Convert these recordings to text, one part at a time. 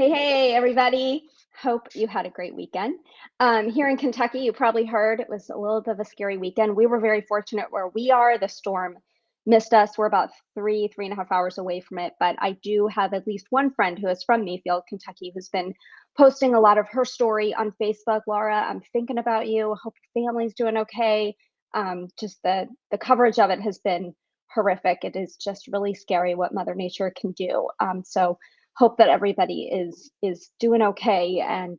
Hey, everybody. Hope you had a great weekend. Here in Kentucky, you probably heard it was a little bit of a scary weekend. We were very fortunate where we are. The storm missed us. We're about 3.5 hours away from it. But I do have at least one friend who is from Mayfield, Kentucky, who's been posting a lot of her story on Facebook. Laura, I'm thinking about you. Hope your family's doing okay. Just the coverage of it has been horrific. It is just really scary what Mother Nature can do. So hope that everybody is doing okay. And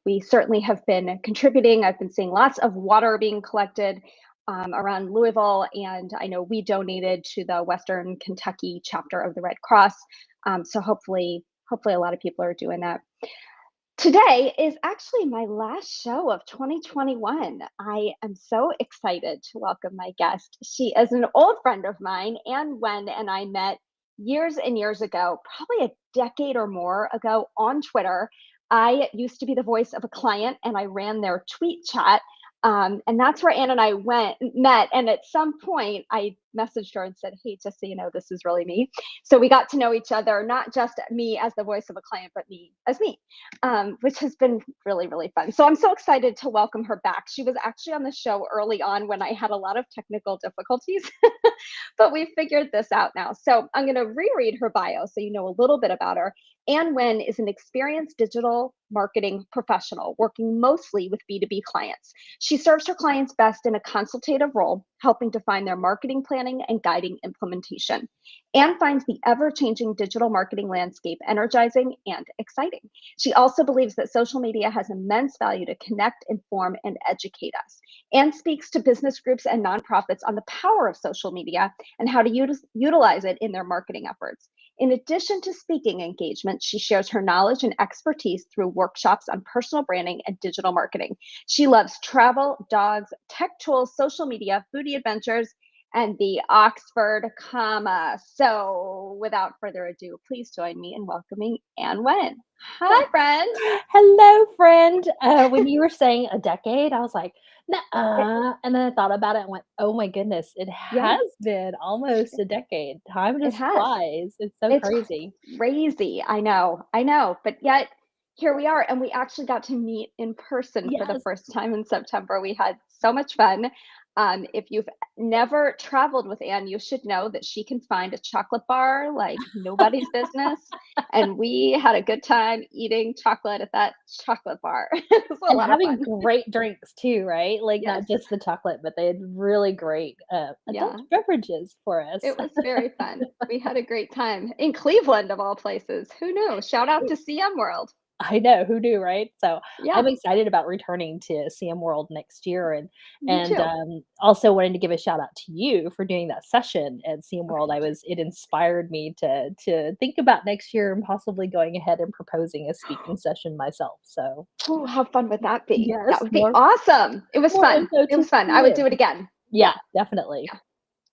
we certainly have been contributing. I've been seeing lots of water being collected around Louisville, and I know we donated to the Western Kentucky chapter of the Red Cross. So hopefully a lot of people are doing that. Today is actually my last show of 2021. I am so excited to welcome my guest. She is an old friend of mine, Ann Wen and I met years and years ago, probably a decade or more ago on Twitter. I used to be the voice of a client and I ran their tweet chat. And that's where Ann and I met. And at some point, I messaged her and said, "Hey, just so you know, this is really me." So we got to know each other, not just me as the voice of a client, but me as me, which has been really, really fun. So I'm so excited to welcome her back. She was actually on the show early on when I had a lot of technical difficulties, but we figured this out now. So I'm going to reread her bio so you know a little bit about her. Ann Wen is an experienced digital marketing professional working mostly with B2B clients. She serves her clients best in a consultative role, helping define their marketing planning and guiding implementation. Ann finds the ever-changing digital marketing landscape energizing and exciting. She also believes that social media has immense value to connect, inform, and educate us, and speaks to business groups and nonprofits on the power of social media and how to utilize it in their marketing efforts. In addition to speaking engagements, she shares her knowledge and expertise through workshops on personal branding and digital marketing. She loves travel, dogs, tech tools, social media, foodie adventures, and the Oxford comma. So without further ado, please join me in welcoming Ann Wen. Hi, friend. Hello, friend. When you were saying a decade, I was like, It, "Nuh-uh," and then I thought about it and went, "Oh my goodness, it yeah, has been almost a decade. Time it just has. flies. It's so It's crazy." crazy. I know. But yet here we are. And we actually got to meet in person for the Yes. first time in September. We had so much fun. If you've never traveled with Anne, you should know that she can find a chocolate bar like nobody's business. And we had a good time eating chocolate at that chocolate bar. It was a And lot of having fun. great drinks too, right? Like, Yes. not just the chocolate, but they had really great, adult Yeah. beverages for us. It was very fun. We had a great time in Cleveland, of all places. Who knew? Shout out to CM World. I know, who knew, right? So, I'm Yeah, excited about returning to CM World next year and me and, too. um, also wanting to give a shout out to you for doing that session at CM World. Okay. It inspired me to think about next year and possibly going ahead and proposing a speaking session myself. So, Ooh, how fun would that be? That yes, would be awesome. It was more fun. info It to was fun. I would give. do it again. Yeah, Yeah, definitely. yeah.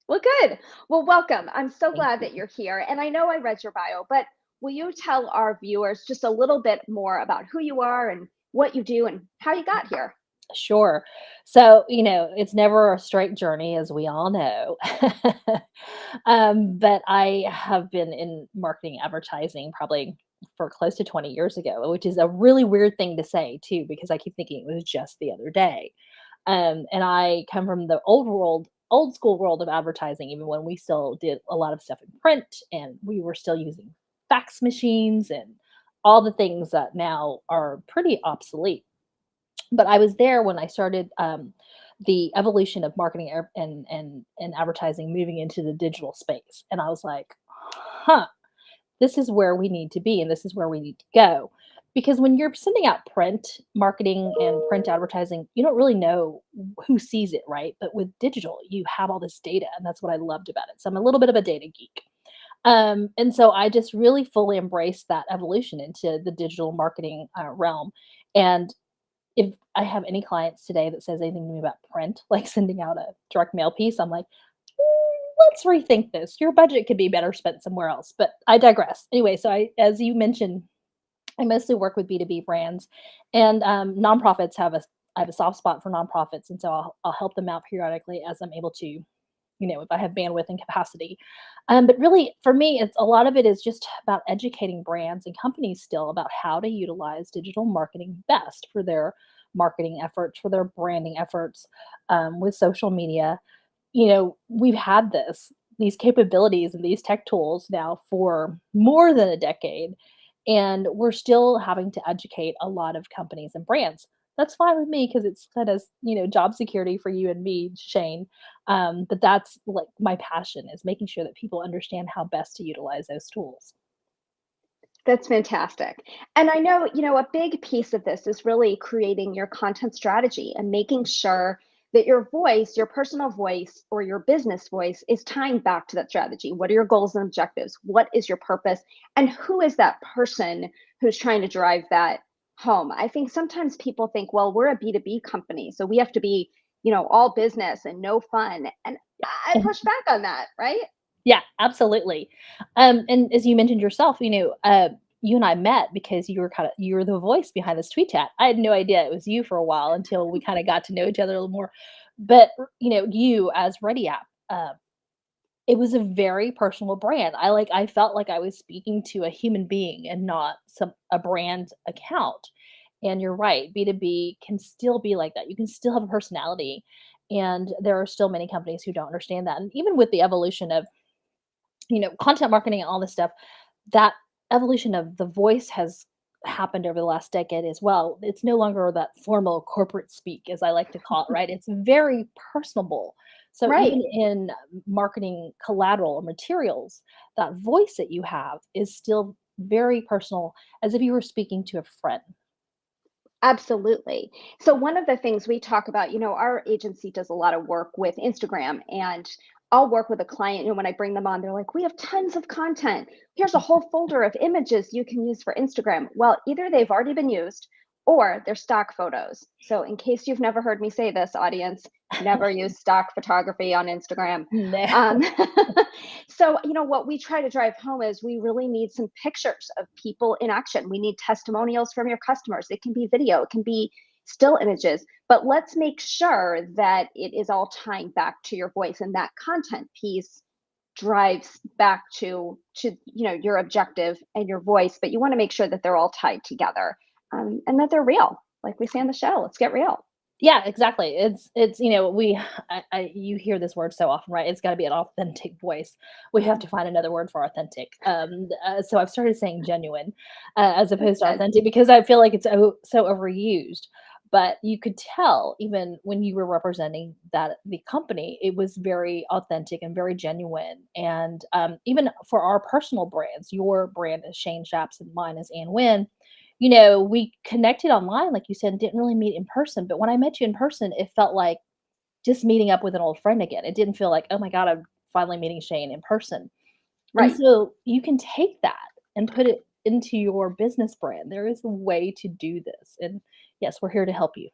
Well, good. Well, welcome. I'm so Thank glad you. that you're here. And I know I read your bio, but will you tell our viewers just a little bit more about who you are and what you do and how you got here? Sure. So, it's never a straight journey, as we all know. But I have been in marketing advertising probably for close to 20 years ago, which is a really weird thing to say, too, because I keep thinking it was just the other day. And I come from the old school world of advertising, even when we still did a lot of stuff in print and we were still using fax machines and all the things that now are pretty obsolete. But I was there when I started, the evolution of marketing and advertising moving into the digital space, and I was like, "Huh, this is where we need to be, and this is where we need to go." Because when you're sending out print marketing and print advertising, you don't really know who sees it, right? But with digital, you have all this data, and that's what I loved about it. So I'm a little bit of a data geek. And so I just really fully embraced that evolution into the digital marketing, realm, and if I have any clients today that says anything to me about print, like sending out a direct mail piece, I'm like, let's rethink this. Your budget could be better spent somewhere else." But I digress. Anyway, so as you mentioned, I mostly work with B2B brands and nonprofits. I have a soft spot for nonprofits, and so I'll help them out periodically as I'm able to if I have bandwidth and capacity. But really, for me, it's a lot of it is just about educating brands and companies still about how to utilize digital marketing best for their marketing efforts, for their branding efforts with social media. We've had these capabilities and these tech tools now for more than a decade, and we're still having to educate a lot of companies and brands. That's fine with me because it's kind of, job security for you and me, Shane. But that's like my passion is making sure that people understand how best to utilize those tools. That's fantastic. And I know, a big piece of this is really creating your content strategy and making sure that your voice, your personal voice or your business voice is tying back to that strategy. What are your goals and objectives? What is your purpose? And who is that person who's trying to drive that home? I think sometimes people think, well, we're a B2B company, so we have to be, all business and no fun. And I push back on that, right? Yeah, absolutely. And as you mentioned yourself, you and I met because you were the voice behind this tweet chat. I had no idea it was you for a while until we kind of got to know each other a little more. But you as Ready App, it was a very personal brand. I felt like I was speaking to a human being and not a brand account. And you're right, B2B can still be like that. You can still have a personality. And there are still many companies who don't understand that. And even with the evolution of content marketing and all this stuff, that evolution of the voice has happened over the last decade as well. It's no longer that formal corporate speak, as I like to call it, right? It's very personable. So Right. even in marketing collateral or materials, that voice that you have is still very personal, as if you were speaking to a friend. Absolutely. So one of the things we talk about, our agency does a lot of work with Instagram, and I'll work with a client, when I bring them on, they're like, "We have tons of content. Here's a whole folder of images you can use for Instagram." Well, either they've already been used or they're stock photos. So in case you've never heard me say this, audience, never use stock photography on Instagram. No. Um, so, what we try to drive home is we really need some pictures of people in action. We need testimonials from your customers. It can be video, it can be still images, but let's make sure that it is all tying back to your voice, and that content piece drives back to your objective and your voice, but you want to make sure that they're all tied together, and that they're real, like we say on the show. Let's get real. Yeah, exactly. It's you hear this word so often, right? It's got to be an authentic voice. We have to find another word for authentic. So I've started saying genuine as That's opposed to good. authentic because I feel like it's so overused. But you could tell even when you were representing the company, it was very authentic and very genuine. And even for our personal brands, your brand is Shane Shaps and mine is Ann Wynn. We connected online, like you said, and didn't really meet in person. But when I met you in person, it felt like just meeting up with an old friend again. It didn't feel like, oh my God, I'm finally meeting Shane in person. And Right. so you can take that and put it into your business brand. There is a way to do this. And yes, we're here to help you.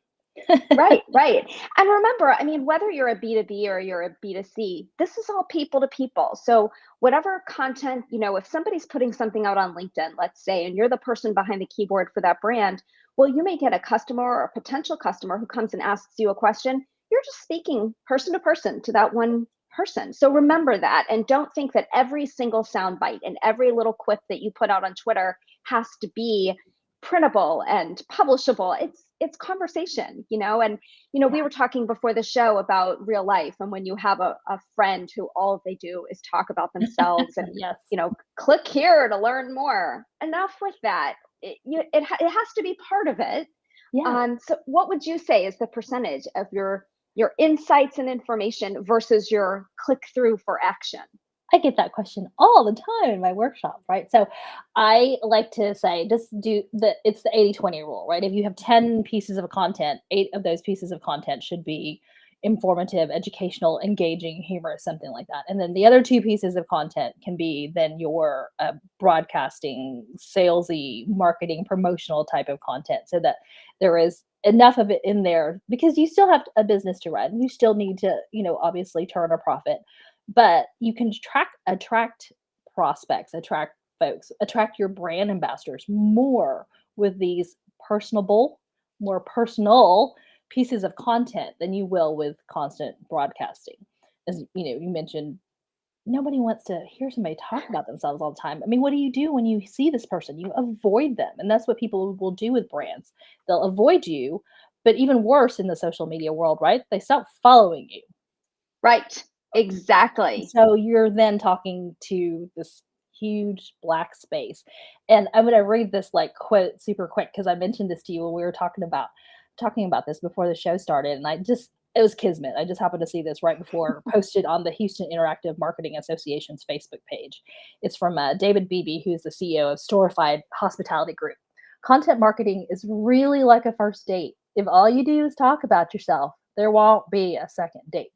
Right, right. And remember, I mean, whether you're a B2B or you're a B2C, this is all people to people. So, whatever content, if somebody's putting something out on LinkedIn, let's say, and you're the person behind the keyboard for that brand, well, you may get a customer or a potential customer who comes and asks you a question. You're just speaking person to that one person. So, remember that. And don't think that every single soundbite and every little quip that you put out on Twitter has to be printable and publishable. It's conversation, and we Yeah. were talking before the show about real life, and when you have a friend who all they do is talk about themselves and Yes. click here to learn more. Enough with that. It has to be part of it. Yeah. So what would you say is the percentage of your insights and information versus your click through for action? I get that question all the time in my workshop, right? So I like to say just do it's the 80/20 rule, right? If you have 10 pieces of content, 8 of those pieces of content should be informative, educational, engaging, humorous, something like that. And then the other 2 pieces of content can be then your broadcasting, salesy, marketing, promotional type of content so that there is enough of it in there because you still have a business to run. You still need to, obviously turn a profit, but you can attract prospects, attract folks, attract your brand ambassadors more with these personable, more personal pieces of content than you will with constant broadcasting. as you mentioned, nobody wants to hear somebody talk about themselves all the time. I mean, what do you do when you see this person? You avoid them. And that's what people will do with brands. They'll avoid you, but even worse in the social media world, right? They stop following you. Right. Exactly. So you're then talking to this huge black space. And I'm going to read this like quote super quick because I mentioned this to you when we were talking about this before the show started, and it was kismet. I just happened to see this right before posted on the Houston Interactive Marketing Association's Facebook page. It's from David Beebe, who's the CEO of Storified Hospitality Group. Content marketing is really like a first date. If all you do is talk about yourself, there won't be a second date.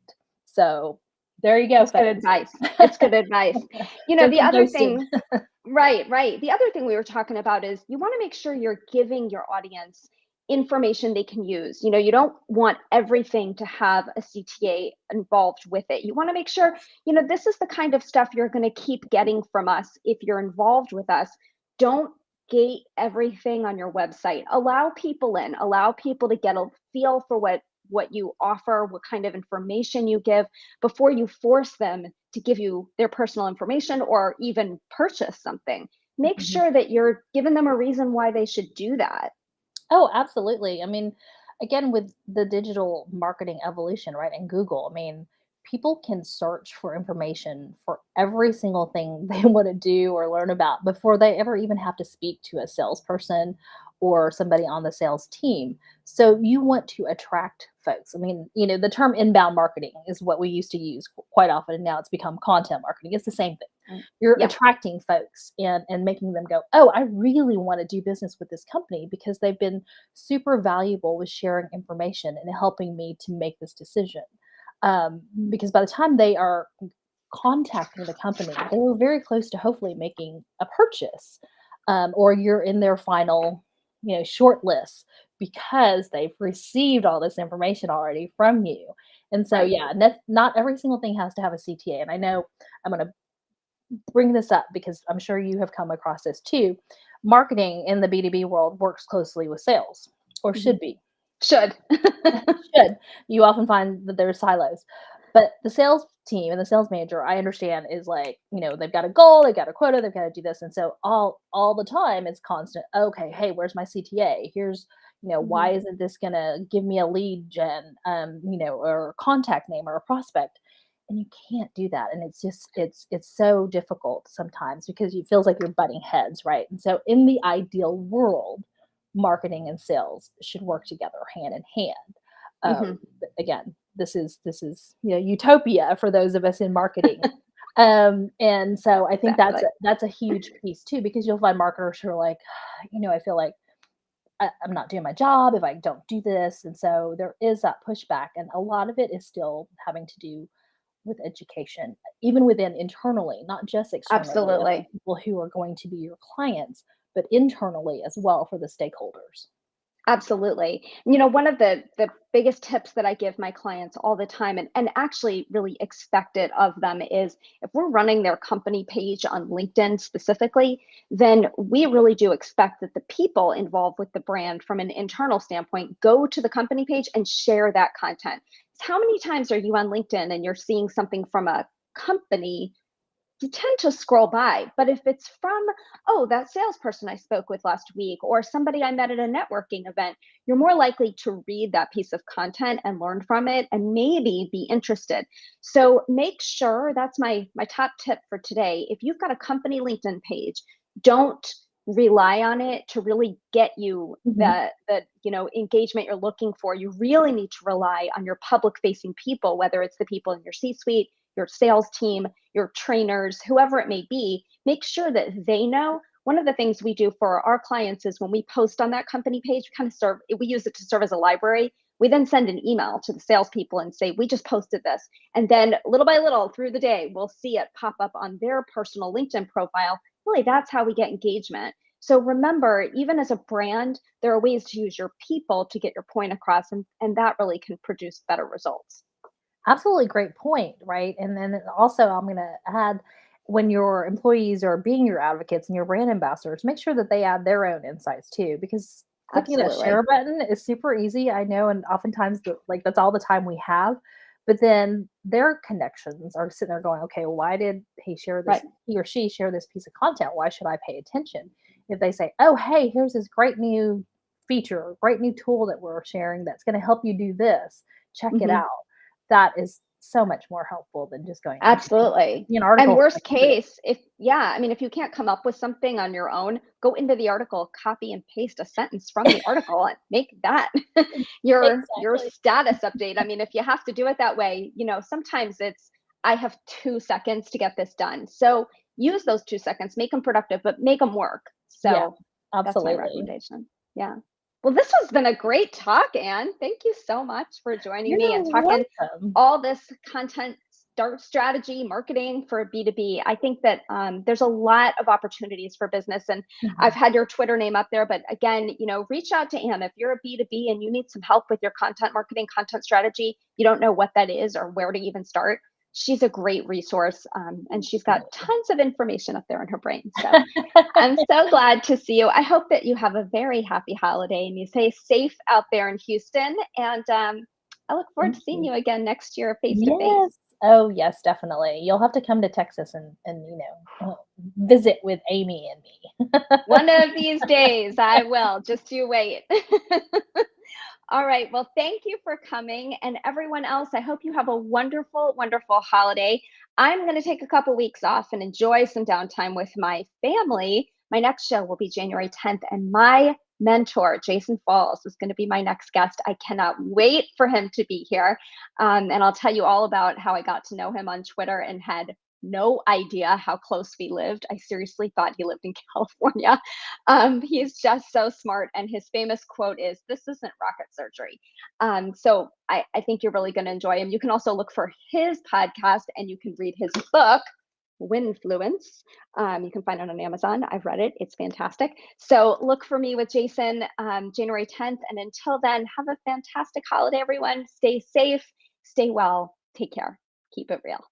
So there you go, It's good folks. advice. It's good advice. Don't The get other ghosted. thing, right, right. The other thing we were talking about is you want to make sure you're giving your audience information they can use. You don't want everything to have a CTA involved with it. You want to make sure, this is the kind of stuff you're going to keep getting from us if you're involved with us. Don't gate everything on your website. Allow people in, allow people to get a feel for what you offer, what kind of information you give before you force them to give you their personal information or even purchase something. Make Mhm. sure that you're giving them a reason why they should do that. Oh, absolutely. I mean, again, with the digital marketing evolution, right, and Google, I mean, people can search for information for every single thing they want to do or learn about before they ever even have to speak to a salesperson or somebody on the sales team. So you want to attract folks. I mean, the term inbound marketing is what we used to use quite often, and now it's become content marketing. It's the same thing. Right. You're Yeah, attracting folks and making them go, oh, I really want to do business with this company because they've been super valuable with sharing information and helping me to make this decision. Because by the time they are contacting the company, they were very close to hopefully making a purchase, or you're in their final, short list because they've received all this information already from you. And so, right. yeah, not every single thing has to have a CTA. And I know I'm going to bring this up because I'm sure you have come across this too. Marketing in the B2B world works closely with sales, or Mhm. should be. Should. Should. You often find that there are silos. But the sales team and the sales manager, I understand, is like, they've got a goal, they've got a quota, they've got to do this. And so all the time it's constant, okay, hey, where's my CTA? Here's, why Mhm. isn't this gonna give me a lead gen, or a contact name or a prospect? And you can't do that. And it's just it's so difficult sometimes because it feels like you're butting heads, right? And so in the ideal world, marketing and sales should work together hand in hand. Mhm. Again, this is utopia for those of us in marketing. And so I think that's Exactly. a huge piece too, because you'll find marketers who are like, I feel like I'm not doing my job if I don't do this, and so there is that pushback, and a lot of it is still having to do with education, even within internally, not just externally of the Absolutely. people who are going to be your clients, but internally as well for the stakeholders. Absolutely. One of the biggest tips that I give my clients all the time and actually really expect it of them is if we're running their company page on LinkedIn specifically, then we really do expect that the people involved with the brand from an internal standpoint go to the company page and share that content. How many times are you on LinkedIn and you're seeing something from a company? You tend to scroll by. But if it's from, oh, that salesperson I spoke with last week or somebody I met at a networking event, you're more likely to read that piece of content and learn from it and maybe be interested. So make sure that's my top tip for today. If you've got a company LinkedIn page, don't rely on it to really get you Mhm. the engagement you're looking for. You really need to rely on your public facing people, whether it's the people in your C suite, your sales team, your trainers, whoever it may be. Make sure that they know. One of the things we do for our clients is when we post on that company page, we use it to serve as a library. We then send an email to the salespeople and say, we just posted this. And then little by little through the day, we'll see it pop up on their personal LinkedIn profile. Really, that's how we get engagement. So remember, even as a brand, there are ways to use your people to get your point across, and that really can produce better results. Absolutely great point, right? And then also, I'm going to add, when your employees are being your advocates and your brand ambassadors, make sure that they add their own insights too, because clicking that share Absolutely. button is super easy. I know, and oftentimes, like that's all the time we have. But then their connections are sitting there going, okay, why did Right. he or she share this piece of content? Why should I pay attention? If they say, oh, hey, here's this great new feature, or great new tool that we're sharing that's going to help you do this, check it Mhm. out. That is so much more helpful than just going, Absolutely. an And article from worst a group. case, if yeah, I mean, if you can't come up with something on your own, go into the article, copy and paste a sentence from the article and make that your Exactly. status update. I mean, if you have to do it that way, sometimes it's I have 2 seconds to get this done. So use those 2 seconds, make them productive, but make them work. Yeah, So that's my absolutely. recommendation. Yeah. Well, this has been a great talk, Anne. Thank you so much for joining me You're and talking welcome. all this content start strategy marketing for B2B. I think that there's a lot of opportunities for business. And I've Mhm. had your Twitter name up there, but again, reach out to Anne if you're a B2B and you need some help with your content marketing, content strategy. You don't know what that is or where to even start. She's a great resource, and she's got Absolutely. tons of information up there in her brain. So I'm so glad to see you. I hope that you have a very happy holiday and you stay safe out there in Houston. And I look forward Thank to seeing you. you again next year face to face. Yes. Oh, yes, definitely. You'll have to come to Texas and, visit with Amy and me. One of these days, I will. Just you wait. All right. Well, thank you for coming. And everyone else, I hope you have a wonderful, wonderful holiday. I'm going to take a couple weeks off and enjoy some downtime with my family. My next show will be January 10th, and my mentor, Jason Falls, is going to be my next guest. I cannot wait for him to be here. And I'll tell you all about how I got to know him on Twitter and had no idea how close we lived. I seriously thought he lived in California. He's just so smart. And his famous quote is, "This isn't rocket surgery." So I think you're really going to enjoy him. You can also look for his podcast and you can read his book, Winfluence. You can find it on Amazon. I've read it, it's fantastic. So look for me with Jason January 10th. And until then, have a fantastic holiday, everyone. Stay safe, stay well, take care, keep it real.